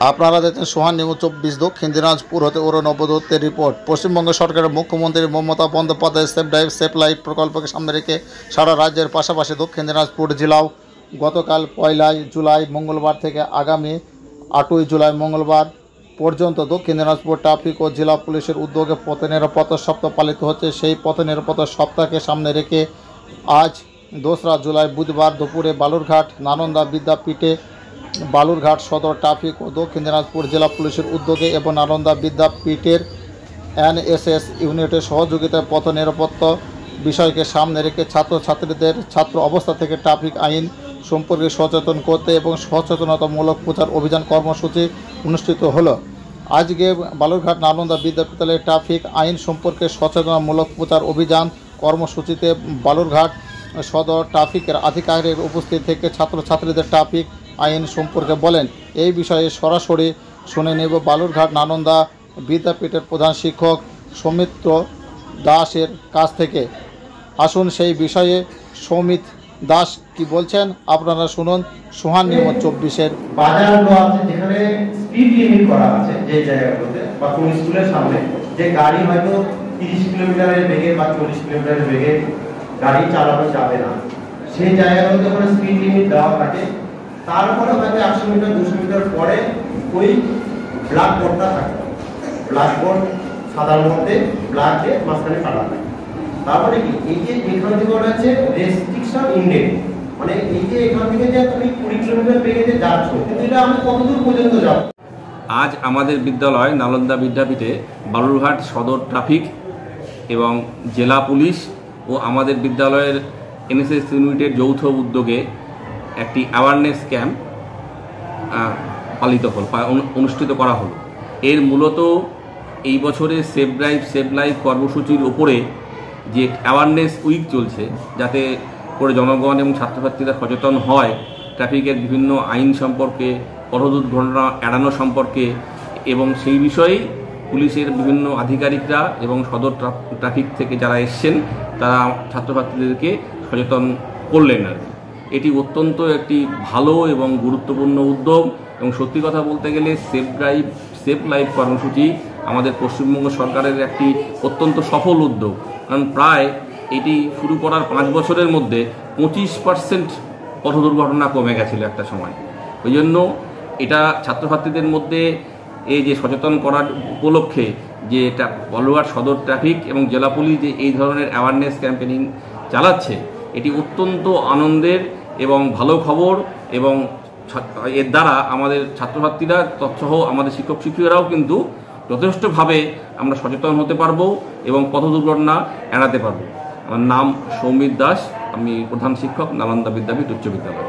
আপনারা দেখছেন সোহান নিউজ 24 দক্ষিণ দিনাজপুর হতে অরুণব দত্তের রিপোর্ট। পশ্চিমবঙ্গ সরকারের মুখ্যমন্ত্রী Mamata Bandyopadhyay safe drive safe life প্রকল্পকে সামনে রেখে সারা রাজ্যের পাশাপাশি দক্ষিণ দিনাজপুর জেলাও গতকাল 1 জুলাই মঙ্গলবার থেকে আগামী 8 জুলাই মঙ্গলবার পর্যন্ত দক্ষিণ দিনাজপুর ট্রাফিক ও জেলা পুলিশের উদ্যোগে পথ নিরাপত্তা সপ্তাহ পালিত হচ্ছে। সেই পথ নিরাপত্তা সপ্তাহকে সামনে রেখে আজ 2 জুলাই বুধবার দুপুরে বালুরঘাট নালন্দা বিদ্যাপীঠে বালুরঘাট সদর ট্রাফিক ও দক্ষিণ দিনাজপুর জেলা পুলিশের উদ্যোগে এবং নালন্দা বিদ্যাপীঠের এনএসএস ইউনিটের সহযোগিতায় পথ নিরাপত্তা বিষয়কে সামনে রেখে ছাত্রছাত্রীদের ছাত্র অবস্থা থেকে ট্রাফিক আইন সম্পর্কে সচেতন করতে এবং সচেতনতামূলক প্রচার অভিযান কর্মসূচি অনুষ্ঠিত হলো। আজকে বালুরঘাট নালন্দা বিদ্যাবিদ্যালয়ে ট্রাফিক আইন সম্পর্কে সচেতনতামূলক প্রচার অভিযান কর্মসূচিতে বালুরঘাট সদর ট্রাফিকের আধিকারিকের উপস্থিত থেকে ছাত্রছাত্রীদের ট্রাফিক আইন সম্পর্কে বলেন। এই বিষয়ে সরাসরি শুনে নেব বালুরঘাট নালন্দা বিদ্যাপীঠের প্রধান শিক্ষক সৌমিত্র দাসের কাছ থেকে। আসুন সেই বিষয়ে সৌমিত দাস কি বলছেন আপনারা শুনুন। সোহান নিউজ 24-এর বাজারগুলো আছে যেখানে স্পিড লিমিট করা আছে, যে জায়গাগুলোতে বা কোন স্কুলের সামনে যে গাড়ি হয়তো 30 কিলোমিটারের বেগে বা 40 কিলোমিটারের বেগে গাড়ি চালানো যাবে না, সেই জায়গাগুলোতে ওখানে স্পিড লিমিট দেওয়া থাকে। তারপরে হয়তো 100 মিটার 200 মিটার পরে ওই ব্ল্যাক বোর্ডটা থাকে। ব্ল্যাক বোর্ড সাধারণ মধ্যে ব্ল্যাক দিয়ে মাঝখানে কাটা থাকে। তারপরে কি এই যে এখান থেকে ওটা হচ্ছে রেস্ট্রিকশন ইন্ডেক্স, মানে এই যে এখান থেকে যে তুমি 20 কিলোমিটার বেগে যে যাচ্ছ, কিন্তু এটা আমি কতদূর পর্যন্ত যাব। আজ আমাদের বিদ্যালয় নালন্দা বিদ্যাপীঠে বালুরঘাট সদর ট্রাফিক এবং জেলা পুলিশ ও আমাদের বিদ্যালয়ের এনএসএস ইউনিটের যৌথ উদ্যোগে একটি অ্যাওয়ারনেস ক্যাম্প অনুষ্ঠিত করা হলো। এর মূলত এই বছরে সেফ ড্রাইভ সেফ লাইফ কর্মসূচির ওপরে যে অ্যাওয়ারনেস উইক চলছে, যাতে করে জনগণ এবং ছাত্রছাত্রীরা সচেতন হয় ট্রাফিকের বিভিন্ন আইন সম্পর্কে, পথ দুর্ঘটনা এড়ানো সম্পর্কে, এবং সেই বিষয়েই পুলিশের বিভিন্ন আধিকারিকরা এবং সদর ট্রাফিক থেকে যারা এসছেন তারা ছাত্রছাত্রীদেরকে সচেতন করলেন আর কি। এটি অত্যন্ত একটি ভালো এবং গুরুত্বপূর্ণ উদ্যোগ, এবং সত্যি কথা বলতে গেলে সেফ ড্রাইভ সেফ লাইফ কর্মসূচি আমাদের পশ্চিমবঙ্গ সরকারের একটি অত্যন্ত সফল উদ্যোগ। কারণ প্রায় এটি শুরু করার 5 বছরের মধ্যে 25% পথ দুর্ঘটনা কমে গেছিল একটা সময়। ওই জন্য এটা ছাত্রছাত্রীদের মধ্যে এই যে সচেতন করার উপলক্ষে যে এটা বালুরঘাট সদর ট্রাফিক এবং জেলা পুলিশ যে এই ধরনের অ্যাওয়ারনেস ক্যাম্পেইনিং চালাচ্ছে, এটি অত্যন্ত আনন্দের এবং ভালো খবর, এবং এর দ্বারা আমাদের ছাত্রছাত্রীরা তৎসহ আমাদের শিক্ষক শিক্ষিকারাও কিন্তু যথেষ্টভাবে আমরা সচেতন হতে পারবো এবং পথ দুর্ঘটনা এড়াতে পারবো। আমার নাম সৌমিত দাস, আমি প্রধান শিক্ষক নালন্দা বিদ্যাপীঠ উচ্চ বিদ্যালয়।